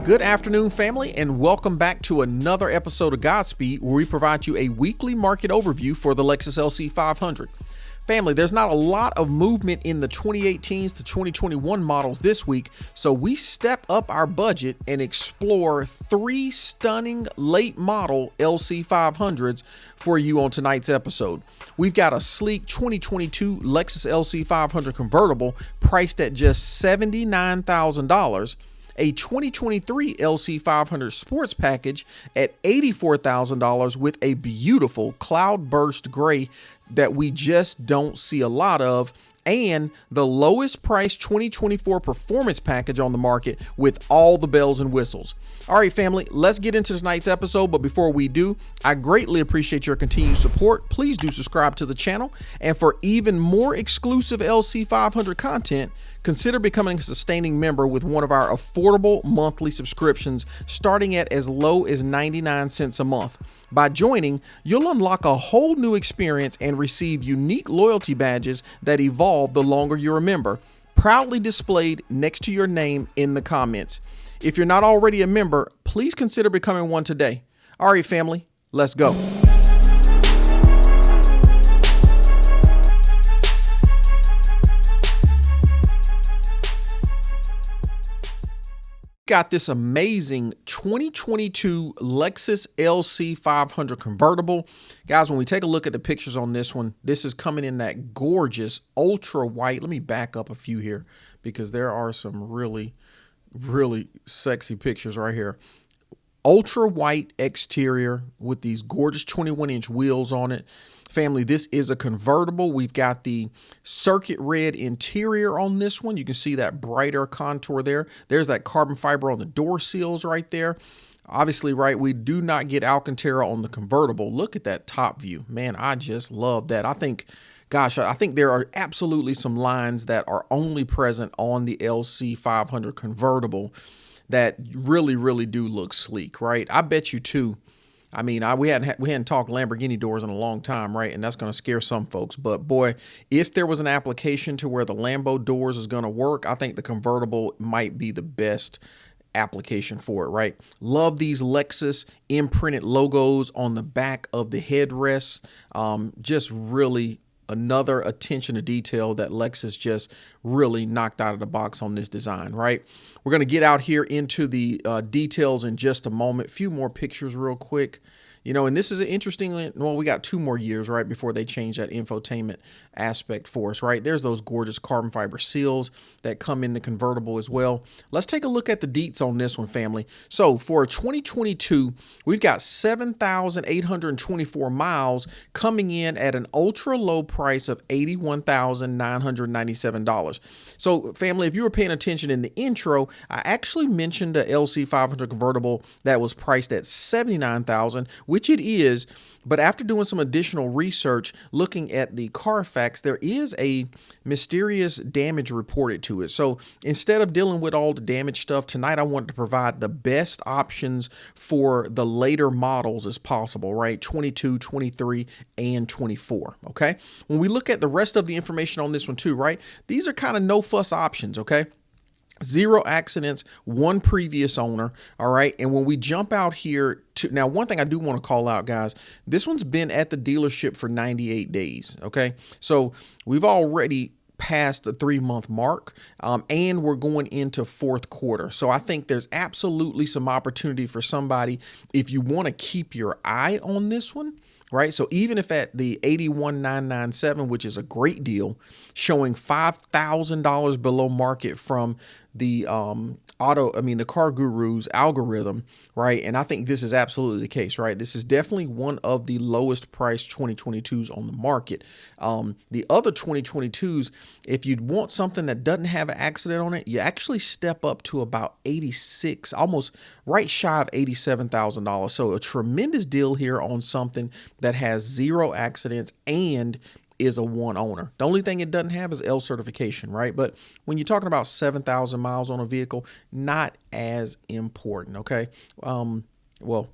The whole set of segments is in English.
Good afternoon, family, and welcome back to another episode of GodSpeed, where we provide you a weekly market overview for the Lexus LC500. Family, there's not a lot of movement in the 2018s to 2021 models this week, so we step up our budget and explore three stunning late model LC500s for you on tonight's episode. We've got a sleek 2022 Lexus LC500 convertible priced at just $79,000. A 2023 LC500 sports package at $84,000 with a beautiful cloudburst gray that we just don't see a lot of, and the lowest priced 2024 performance package on the market with all the bells and whistles. All right, family, let's get into tonight's episode. But before we do, I greatly appreciate your continued support. Please do subscribe to the channel. And for even more exclusive LC500 content, consider becoming a sustaining member with one of our affordable monthly subscriptions starting at as low as 99 cents a month. By joining, you'll unlock a whole new experience and receive unique loyalty badges that evolve the longer you're a member, proudly displayed next to your name in the comments. If you're not already a member, please consider becoming one today. All right, family, let's go. Got this amazing 2022 Lexus LC500 convertible. Guys, when we take a look at the pictures on this one, this is coming in that gorgeous ultra white. Let me back up a few here because there are some really sexy pictures right here. Ultra white exterior with these gorgeous 21-inch wheels on it. Family, this is a convertible. We've got the circuit red interior on this one. You can see that brighter contour there. There's that carbon fiber on the door seals right there. Obviously, right, we do not get Alcantara on the convertible. Look at that top view. Man, I just love that. I think there are absolutely some lines that are only present on the LC500 convertible that really do look sleek, right? I bet you too. I mean, we hadn't talked Lamborghini doors in a long time, right? And that's going to scare some folks. But boy, if there was an application to where the Lambo doors is going to work, I think the convertible might be the best application for it, right? Love these Lexus imprinted logos on the back of the headrests. Just really another attention to detail that Lexus just really knocked out of the box on this design, right? We're going to get out here into the details in just a moment. A few more pictures real quick. You know, and this is an interesting, well, we got 2 more years, right, before they change that infotainment aspect for us, right? There's those gorgeous carbon fiber seals that come in the convertible as well. Let's take a look at the deets on this one, family. So for 2022, we've got 7,824 miles coming in at an ultra low price of $81,997. So family, if you were paying attention in the intro, I actually mentioned the LC500 convertible that was priced at $79,000, which it is, but after doing some additional research, looking at the Carfax, there is a mysterious damage reported to it. So instead of dealing with all the damage stuff tonight, I wanted to provide the best options for the later models as possible, right? 22, 23, and 24, okay? When we look at the rest of the information on this one too, right? These are kind of no fuss options, okay? 0 accidents, 1 previous owner. All right. And when we jump out here to now, one thing I do want to call out, guys, this one's been at the dealership for 98 days. OK, so we've already passed the 3-month mark and we're going into 4th quarter. So I think there's absolutely some opportunity for somebody if you want to keep your eye on this one. Right. So even if at the $81,997, which is a great deal, showing $5,000 below market from the the Car Guru's algorithm, right? And I think this is absolutely the case, right? This is definitely one of the lowest priced 2022s on the market. The other 2022s, if you'd want something that doesn't have an accident on it, you actually step up to about 86, almost right shy of $87,000. So a tremendous deal here on something that has 0 accidents and is a 1 owner. The only thing it doesn't have is L certification, right? But when you're talking about 7,000 miles on a vehicle, not as important, okay? Well,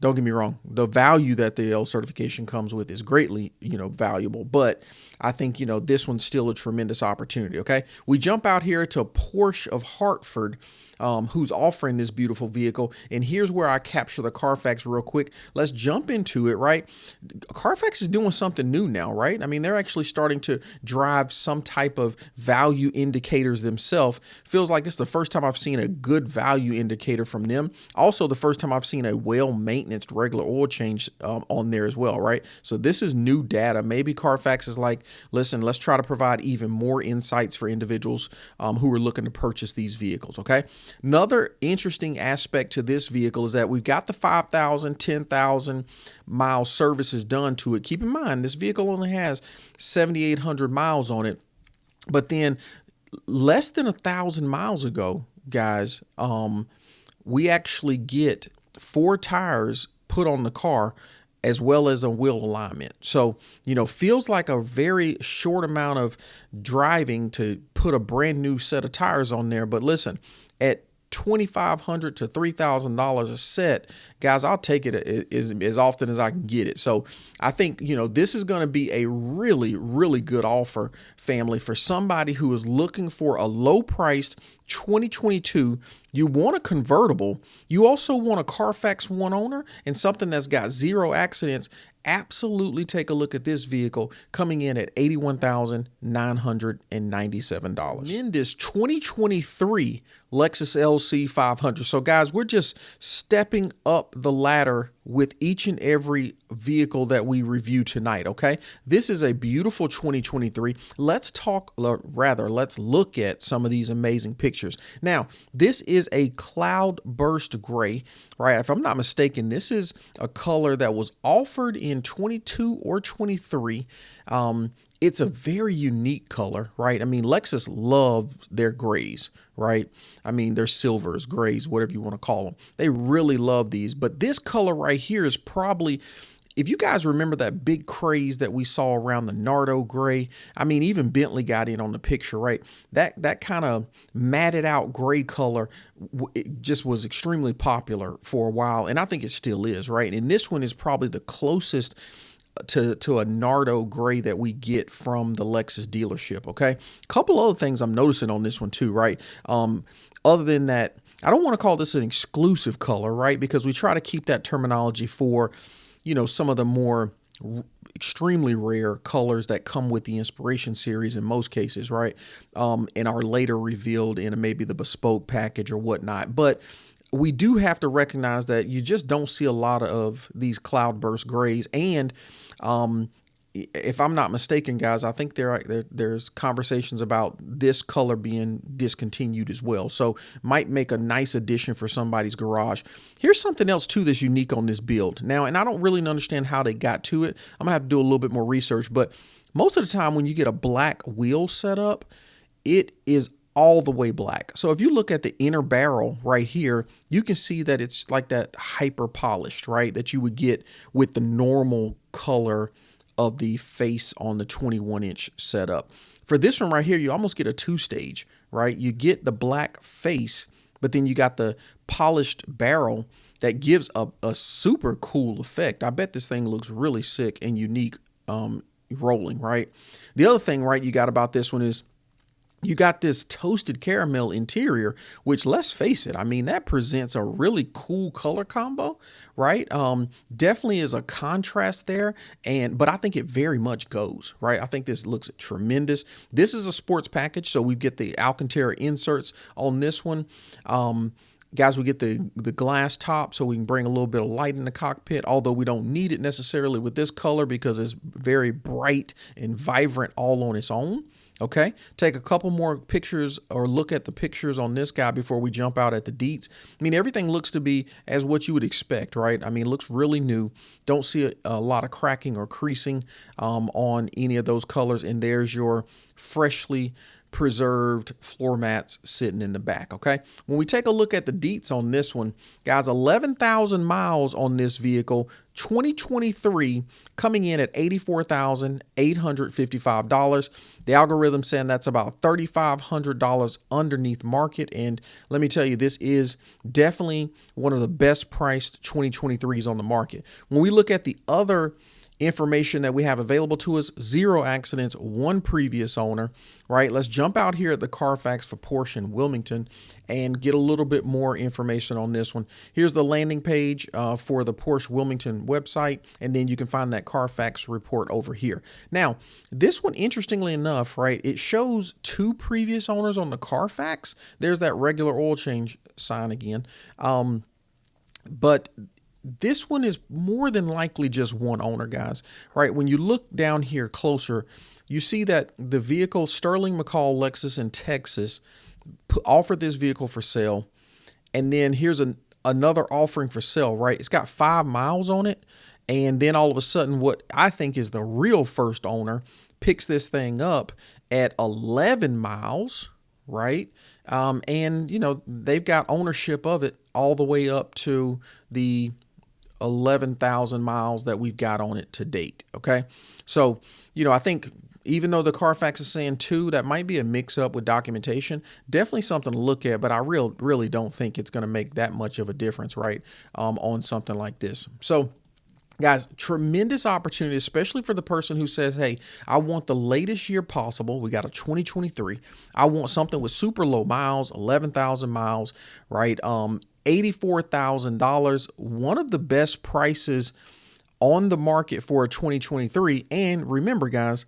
Don't get me wrong. The value that the L certification comes with is greatly, valuable. But I think, this one's still a tremendous opportunity. Okay. We jump out here to Porsche of Hartford, who's offering this beautiful vehicle. And here's where I capture the Carfax real quick. Let's jump into it, right? Carfax is doing something new now, right? I mean, they're actually starting to drive some type of value indicators themselves. Feels like this is the first time I've seen a good value indicator from them. Also, the first time I've seen a well-maintained regular oil change on there as well, right? So this is new data. Maybe Carfax is like, listen, let's try to provide even more insights for individuals who are looking to purchase these vehicles, okay? Another interesting aspect to this vehicle is that we've got the 5,000, 10,000 mile services done to it. Keep in mind, this vehicle only has 7,800 miles on it, but then less than 1,000 miles ago, guys, we actually get 4 tires put on the car as well as a wheel alignment. So, feels like a very short amount of driving to put a brand new set of tires on there. But listen, at $2,500 to $3,000 a set, guys, I'll take it as often as I can get it. So I think, this is going to be a really, really good offer, family, for somebody who is looking for a low priced 2022. You want a convertible. You also want a Carfax one owner and something that's got 0 accidents. Absolutely take a look at this vehicle coming in at $81,997. In this 2023 Lexus LC500. So guys, we're just stepping up the ladder with each and every vehicle that we review tonight, okay? This is a beautiful 2023. Let's look at some of these amazing pictures. Now, this is a cloudburst gray, right? If I'm not mistaken, this is a color that was offered in 22 or 23. It's a very unique color, right? I mean, Lexus loves their grays, right? I mean, their silvers, grays, whatever you want to call them. They really love these. But this color right here is probably, if you guys remember that big craze that we saw around the Nardo gray, I mean, even Bentley got in on the picture, right? That kind of matted out gray color, it just was extremely popular for a while. And I think it still is, right? And this one is probably the closest to a Nardo gray that we get from the Lexus dealership. Okay. A couple other things I'm noticing on this one too, right? Other than that, I don't want to call this an exclusive color, right? Because we try to keep that terminology for, some of the more extremely rare colors that come with the Inspiration series in most cases, right? And are later revealed in maybe the bespoke package or whatnot. But we do have to recognize that you just don't see a lot of these cloudburst grays. And if I'm not mistaken, guys, I think there's conversations about this color being discontinued as well. So might make a nice addition for somebody's garage. Here's something else too that's unique on this build. Now, and I don't really understand how they got to it. I'm gonna have to do a little bit more research, but most of the time when you get a black wheel setup, it is all the way black. So if you look at the inner barrel right here, you can see that it's like that hyper polished, right? That you would get with the normal color of the face on the 21-inch setup. For this one right here, you almost get a 2-stage, right? You get the black face, but then you got the polished barrel that gives a super cool effect. I bet this thing looks really sick and unique rolling, right? The other thing, right, you got about this one is you got this toasted caramel interior, which, let's face it, I mean, that presents a really cool color combo, right? Definitely is a contrast there, but I think it very much goes, right? I think this looks tremendous. This is a sports package, so we get the Alcantara inserts on this one. Guys, we get the glass top so we can bring a little bit of light in the cockpit, although we don't need it necessarily with this color because it's very bright and vibrant all on its own. Okay, take a couple more pictures or look at the pictures on this guy before we jump out at the deets. I mean, everything looks to be as what you would expect, right? I mean, it looks really new. Don't see a lot of cracking or creasing on any of those colors. And there's your freshly preserved floor mats sitting in the back. Okay, when we take a look at the deets on this one, guys, 11,000 miles on this vehicle, 2023 coming in at $84,855. The algorithm saying that's about $3,500 underneath market. And let me tell you, this is definitely one of the best priced 2023s on the market. When we look at the other information that we have available to us, 0 accidents, 1 previous owner, right? Let's jump out here at the Carfax for Porsche in Wilmington and get a little bit more information on this one. Here's the landing page for the Porsche Wilmington website, and then you can find that Carfax report over here. Now, this one, interestingly enough, right, it shows 2 previous owners on the Carfax. There's that regular oil change sign again. But this one is more than likely just 1 owner, guys, right? When you look down here closer, you see that the vehicle, Sterling McCall Lexus in Texas, offered this vehicle for sale. And then here's another offering for sale, right? It's got 5 miles on it. And then all of a sudden, what I think is the real first owner picks this thing up at 11 miles, right? And, you know, they've got ownership of it all the way up to the 11,000 miles that we've got on it to date. Okay. So, you know, I think even though the Carfax is saying 2, that might be a mix up with documentation. Definitely something to look at, but I really don't think it's going to make that much of a difference, right? On something like this. So, guys, tremendous opportunity, especially for the person who says, hey, I want the latest year possible. We got a 2023. I want something with super low miles, 11,000 miles, right? $84,000, one of the best prices on the market for a 2023. And remember, guys,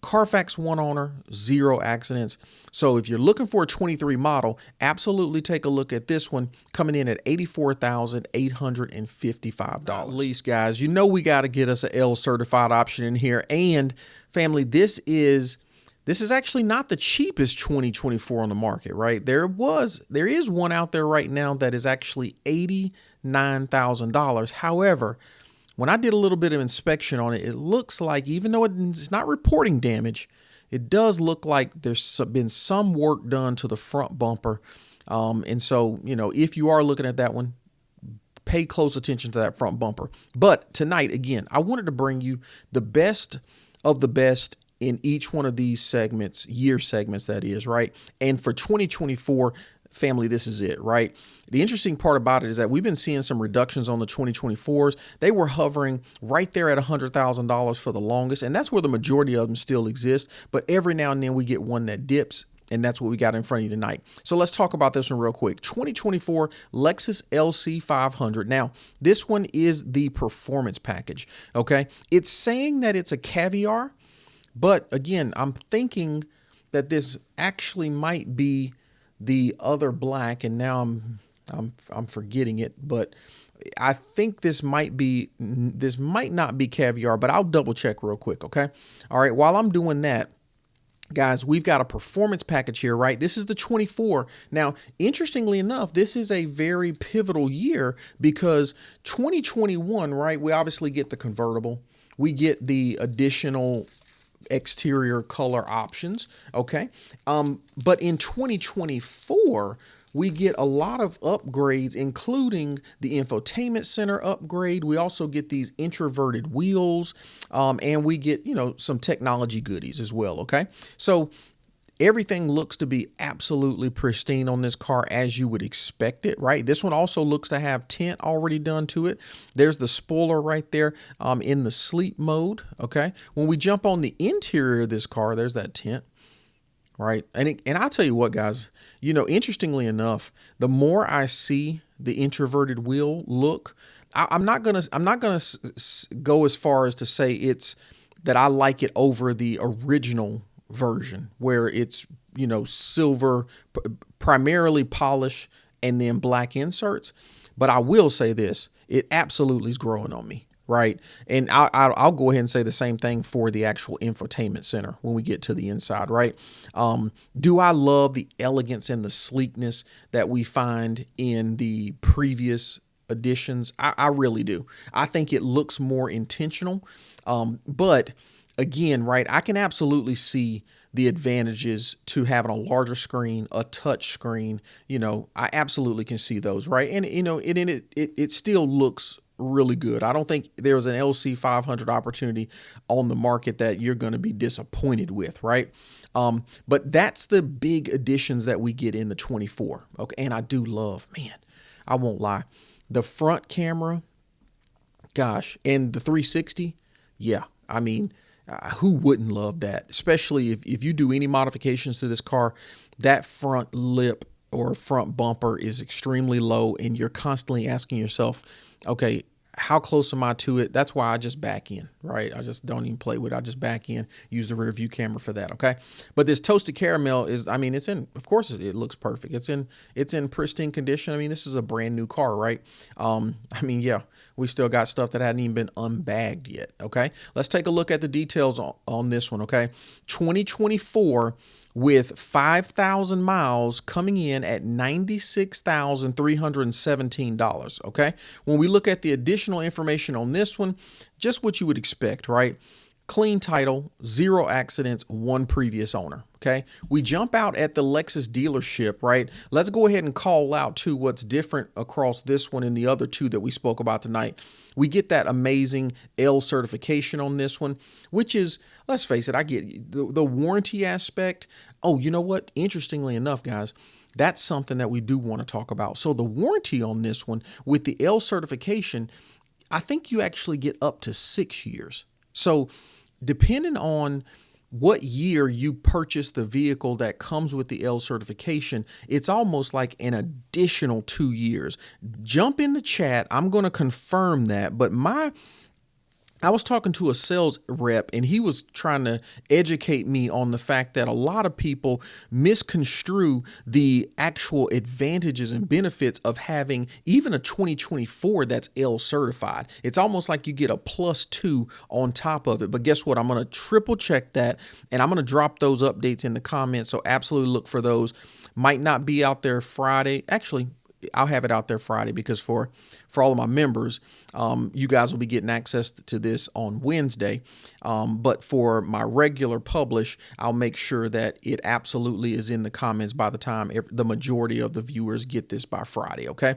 Carfax 1 owner, 0 accidents. So if you're looking for a 23 model, absolutely take a look at this one coming in at $84,855. Lease, guys, you know we got to get us a L certified option in here. And family, this is actually not the cheapest 2024 on the market, right? There is one out there right now that is actually $89,000. However, when I did a little bit of inspection on it, it looks like, even though it's not reporting damage, it does look like there's been some work done to the front bumper. And so, you know, if you are looking at that one, pay close attention to that front bumper. But tonight, again, I wanted to bring you the best of the best in each one of these segments, year segments, that is, right? And for 2024, family, this is it, right? The interesting part about it is that we've been seeing some reductions on the 2024s. They were hovering right there at $100,000 for the longest, and that's where the majority of them still exist. But every now and then we get one that dips, and that's what we got in front of you tonight. So let's talk about this one real quick. 2024 Lexus LC500. Now, this one is the performance package, okay? It's saying that it's a Caviar, but again, I'm thinking that this actually might be the other black, and now I'm forgetting it, but I think this might not be Caviar, but I'll double check real quick, okay? All right, while I'm doing that, guys, we've got a performance package here, right? This is the 24. Now, interestingly enough, this is a very pivotal year because 2021, right? We obviously get the convertible. We get the additional exterior color options, okay? But in 2024, we get a lot of upgrades, including the infotainment center upgrade. We also get these introverted wheels, and we get, you know, some technology goodies as well, okay? So everything looks to be absolutely pristine on this car, as you would expect it, right? This one also looks to have tint already done to it. There's the spoiler right there in the sleep mode, okay? When we jump on the interior of this car, there's that tint, right? And I'll tell you what, guys, you know, interestingly enough, the more I see the introverted wheel look, I'm not gonna go as far as to say it's that I like it over the original version where it's, you know, silver, primarily polish, and then black inserts. But I will say this, it absolutely is growing on me, right? And I'll go ahead and say the same thing for the actual infotainment center when we get to the inside, right? Do I love the elegance and the sleekness that we find in the previous editions? I really do. I think it looks more intentional, but again, right, I can absolutely see the advantages to having a larger screen, a touch screen. You know, I absolutely can see those, right? And, you know, it still looks really good. I don't think there's an LC500 opportunity on the market that you're going to be disappointed with, right? But that's the big additions that we get in the 24. Okay, and I do love, man, I won't lie, the front camera, gosh, and the 360. Yeah, I mean, who wouldn't love that? Especially if you do any modifications to this car, that front lip or front bumper is extremely low, and you're constantly asking yourself, okay, how close am I to it? That's why I just back in, right? I just don't even play with it. I just back in, use the rear view camera for that, okay? But this toasted caramel is, I mean, it's in, of course it looks perfect. It's in pristine condition. I mean, this is a brand new car, right? I mean, yeah, we still got stuff that hadn't even been unbagged yet, okay? Let's take a look at the details on this one, okay? 2024 with 5,000 miles coming in at $96,317, okay? When we look at the additional information on this one, just what you would expect, right? Clean title, 0 accidents, 1 previous owner, okay? We jump out at the Lexus dealership, right? Let's go ahead and call out to what's different across this one and the other two that we spoke about tonight. We get that amazing L certification on this one, which is, let's face it, I get the warranty aspect. Oh, you know what? Interestingly enough, guys, that's something that we do want to talk about. So the warranty on this one with the L certification, I think you actually get up to 6 years. So depending on what year you purchase the vehicle that comes with the L certification, it's almost like an additional 2 years. Jump in the chat. I'm going to confirm that. But I was talking to a sales rep, and he was trying to educate me on the fact that a lot of people misconstrue the actual advantages and benefits of having even a 2024 that's L certified. It's almost like you get a +2 on top of it. But guess what? I'm going to triple check that, and I'm going to drop those updates in the comments. So absolutely look for those. Might not be out there Friday. Actually, I'll have it out there Friday because for all of my members, you guys will be getting access to this on Wednesday. But for my regular publish, I'll make sure that it absolutely is in the comments by the time the majority of the viewers get this by Friday. Okay.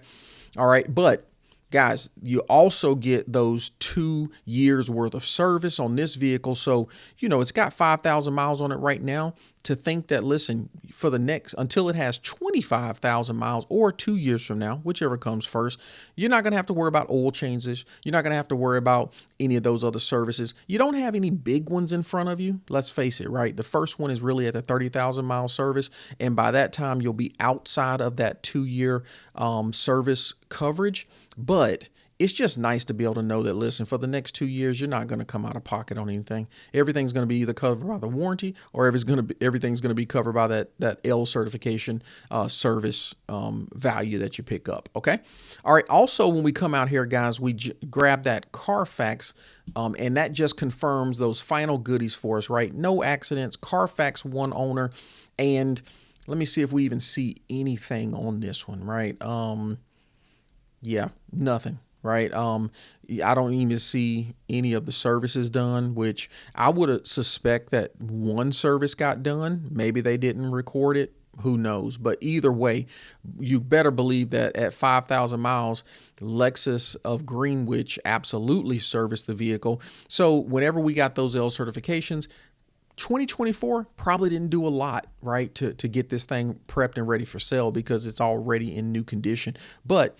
All right. But guys, you also get those 2 years worth of service on this vehicle. So, you know, it's got 5,000 miles on it right now. To think that, listen, for the next, until it has 25,000 miles or 2 years from now, whichever comes first, you're not going to have to worry about oil changes. You're not going to have to worry about any of those other services. You don't have any big ones in front of you. Let's face it, right? The first one is really at the 30,000 mile service. And by that time, you'll be outside of that 2-year service coverage. But it's just nice to be able to know that, listen, for the next 2 years, you're not going to come out of pocket on anything. Everything's going to be either covered by the warranty or everything's going to be covered by that L certification service value that you pick up. Okay. All right. Also, when we come out here, guys, we grab that Carfax and that just confirms those final goodies for us, right? No accidents, Carfax 1 owner. And let me see if we even see anything on this one, right? Yeah, nothing. Right. I don't even see any of the services done, which I would suspect that 1 service got done. Maybe they didn't record it. Who knows? But either way, you better believe that at 5,000 miles, Lexus of Greenwich absolutely serviced the vehicle. So whenever we got those L certifications, 2024 probably didn't do a lot, right, to get this thing prepped and ready for sale because it's already in new condition. But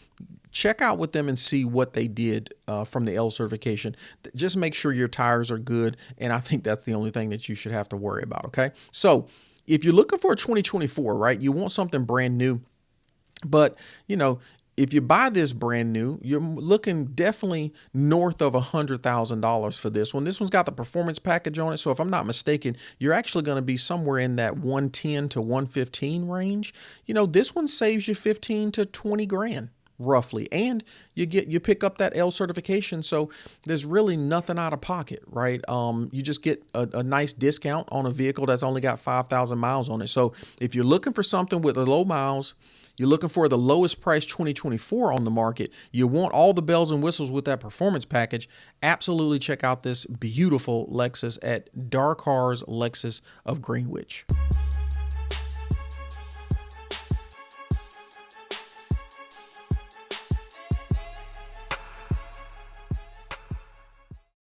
check out with them and see what they did from the L certification. Just make sure your tires are good. And I think that's the only thing that you should have to worry about. Okay. So if you're looking for a 2024, right, you want something brand new, but you know, if you buy this brand new, you're looking definitely north of $100,000 for this one. This one's got the performance package on it. So if I'm not mistaken, you're actually going to be somewhere in that 110 to 115 range. You know, this one saves you 15 to 20 grand roughly. And you pick up that L certification. So there's really nothing out of pocket, right? You just get a nice discount on a vehicle that's only got 5,000 miles on it. So if you're looking for something with the low miles, you're looking for the lowest price 2024 on the market, you want all the bells and whistles with that performance package, absolutely check out this beautiful Lexus at Dark Cars Lexus of Greenwich.